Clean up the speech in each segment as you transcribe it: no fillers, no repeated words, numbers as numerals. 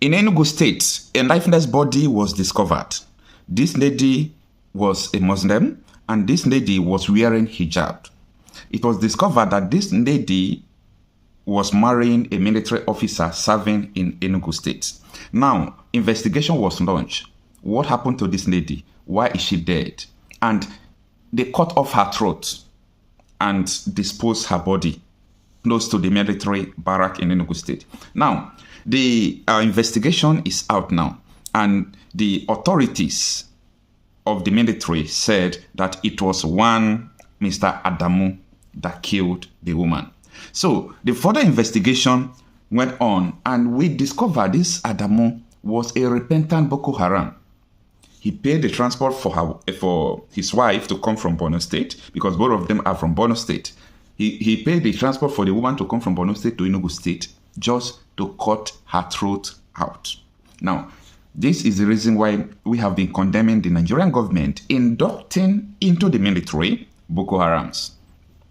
in Enugu State, a lifeless body was discovered. This lady was a Muslim, and this lady was wearing hijab. It was discovered that this lady was marrying a military officer serving in Enugu State. Now, investigation was launched. What happened to this lady? Why is she dead? And they cut off her throat and disposed her body close to the military barrack in Enugu State. Now, the investigation is out now, and the authorities of the military said that it was one Mr. Adamu that killed the woman. So the further investigation went on, and we discovered this Adamu was a repentant Boko Haram. He paid the transport for his wife to come from Borno State, because both of them are from Borno State. He paid the transport for the woman to come from Borno State to Enugu State just to cut her throat out. Now, this is the reason why we have been condemning the Nigerian government inducting into the military Boko Harams.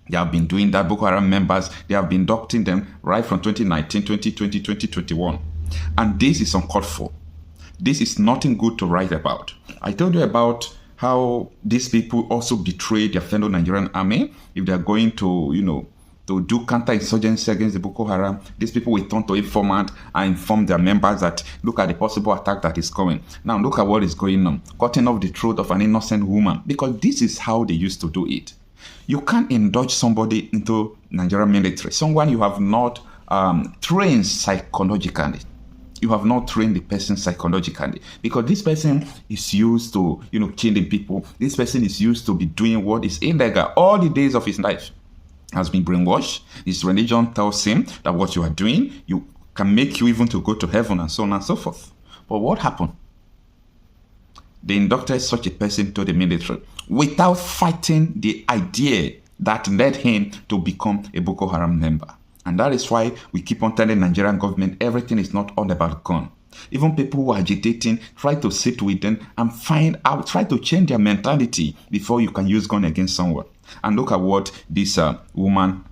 They have been doing that. Boko Haram members, they have been inducting them right from 2019, 2020, 2021. And this is uncalled for. This is nothing good to write about. I told you about how these people also betray their fellow Nigerian army. If they are going to, to do counterinsurgency against the Boko Haram, these people will turn to informant and inform their members that look at the possible attack that is coming. Now look at what is going on. Cutting off the throat of an innocent woman, because this is how they used to do it. You can't indulge somebody into Nigerian military, someone you have not trained psychologically. You have not trained the person psychologically, because this person is used to, killing people. This person is used to be doing what is illegal all the days of his life. Has been brainwashed. His religion tells him that what you are doing, you can make you even to go to heaven, and so on and so forth. But what happened? They inducted such a person to the military without fighting the idea that led him to become a Boko Haram member. And that is why we keep on telling the Nigerian government everything is not all about gun. Even people who are agitating, try to sit with them and find out, try to change their mentality before you can use gun against someone. And look at what this woman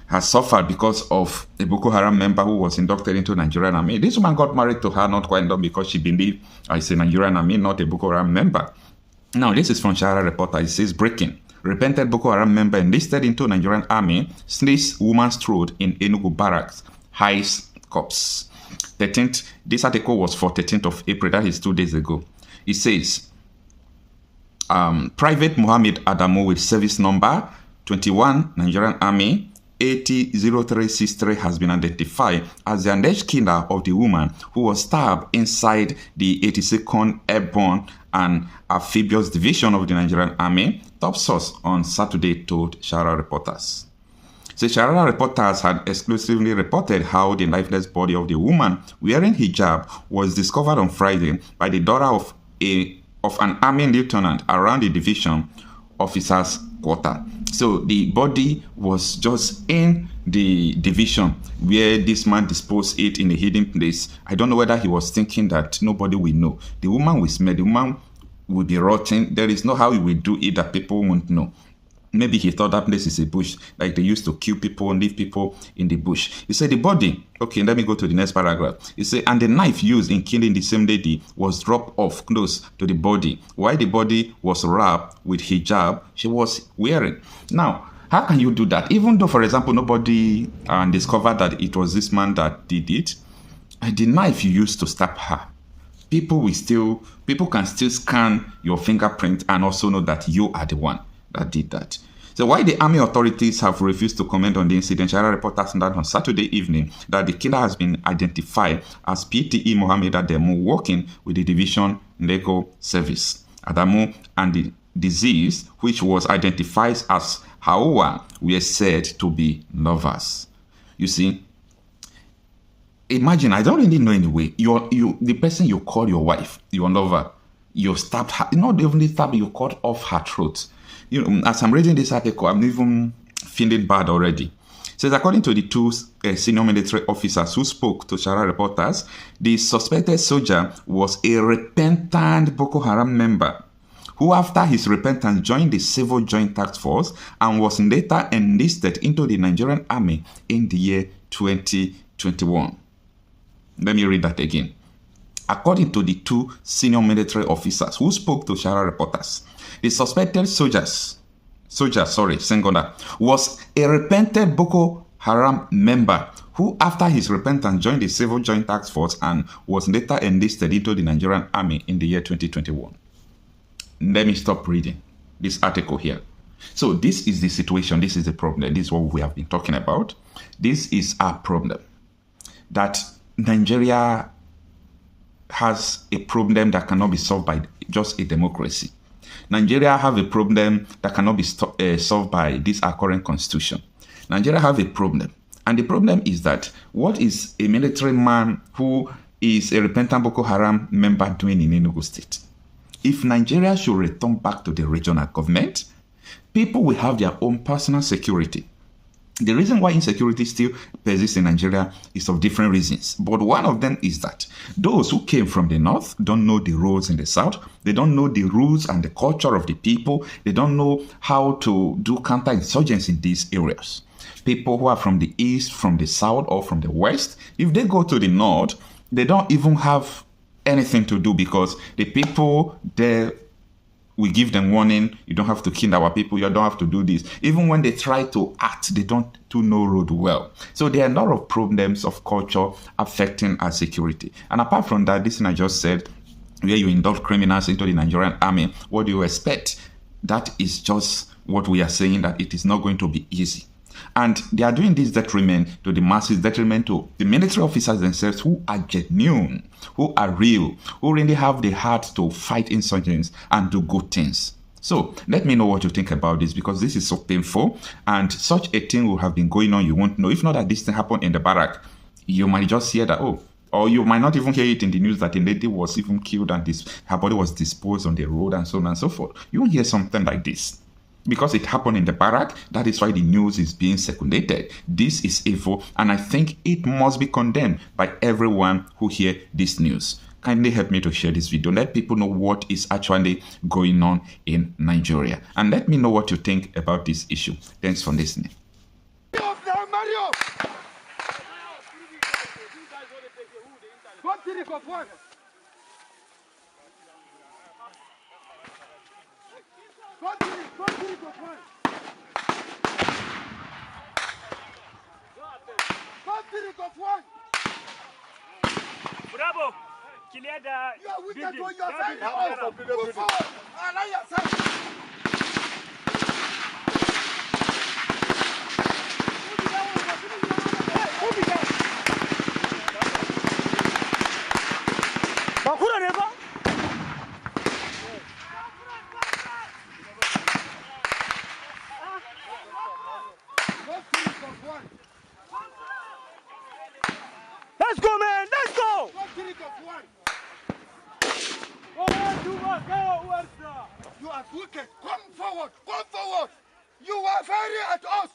has suffered because of a Boko Haram member who was inducted into Nigerian army. This woman got married to her not quite long because she believed it's a Nigerian army, not a Boko Haram member. Now, this is from Shara Reporter. It says, breaking. Repented Boko Haram member enlisted into Nigerian army slits woman's throat in Enugu barracks, hides cops. 13th, this article was for 13th of April, that is 2 days ago. It says, Private Mohammed Adamu with service number 21 Nigerian Army 800363 has been identified as the alleged killer of the woman who was stabbed inside the 82nd Airborne and Amphibious Division of the Nigerian Army, top source on Saturday told Shara reporters. The Shara reporters had exclusively reported how the lifeless body of the woman wearing hijab was discovered on Friday by the daughter of an army lieutenant around the division officer's quarter. So the body was just in the division where this man disposed it in a hidden place. I don't know whether he was thinking that nobody will know. The woman will smell, the woman will be rotten. There is no how he will do it that people won't know. Maybe he thought that place is a bush, like they used to kill people and leave people in the bush. He said the body, okay, let me go to the next paragraph. He said, and the knife used in killing the same lady was dropped off close to the body, while the body was wrapped with hijab she was wearing. Now, how can you do that? Even though, for example, nobody discovered that it was this man that did it, the knife you used to stab her, people can still scan your fingerprint and also know that you are the one that did that. So why the army authorities have refused to comment on the incident, Shara reporters said on Saturday evening that the killer has been identified as PTE Mohammed Adamu, working with the division legal service. Adamu and the deceased, which was identified as Hawa, were said to be lovers. You see, imagine, I don't really know anyway, the person you call your wife, your lover, you stabbed her, not only stabbed, you cut off her throat. As I'm reading this article, I'm even feeling bad already. It says, according to the two senior military officers who spoke to Shara reporters, the suspected soldier was a repentant Boko Haram member who, after his repentance, joined the Civil Joint Task Force and was later enlisted into the Nigerian Army in the year 2021. Let me read that again. According to the two senior military officers who spoke to Shara reporters, the suspected Sengoda, was a repentant Boko Haram member who, after his repentance, joined the Civil Joint Task Force and was later enlisted into the Nigerian Army in the year 2021. Let me stop reading this article here. So this is the situation. This is the problem. This is what we have been talking about. This is our problem. That Nigeria has a problem that cannot be solved by just a democracy. Nigeria have a problem that cannot be solved by this our current constitution. Nigeria have a problem. And the problem is that what is a military man who is a repentant Boko Haram member doing in Enugu State? If Nigeria should return back to the regional government, people will have their own personal security. The reason why insecurity still persists in Nigeria is of different reasons. But one of them is that those who came from the north don't know the roads in the south. They don't know the rules and the culture of the people. They don't know how to do counterinsurgency in these areas. People who are from the east, from the south, or from the west, if they go to the north, they don't even have anything to do because the people there, we give them warning, you don't have to kill our people, you don't have to do this. Even when they try to act, they don't do no road well. So there are a lot of problems of culture affecting our security. And apart from that, this thing I just said, where you indulge criminals into the Nigerian army, what do you expect? That is just what we are saying, that it is not going to be easy. And they are doing this detriment to the masses, detriment to the military officers themselves who are genuine, who are real, who really have the heart to fight insurgents and do good things. So let me know what you think about this, because this is so painful and such a thing will have been going on. You won't know. If not that this thing happened in the barrack, you might just hear that, oh, or you might not even hear it in the news that a lady was even killed and her body was disposed on the road and so on and so forth. You won't hear something like this. Because it happened in the barrack, that is why the news is being circulated. This is evil, and I think it must be condemned by everyone who hear this news. Kindly help me to share this video. Let people know what is actually going on in Nigeria. And let me know what you think about this issue. Thanks for listening. Bravo! Qu'il y ait Let's go, man! Let's go! You are wicked. Come forward. Come forward. You are firing at us.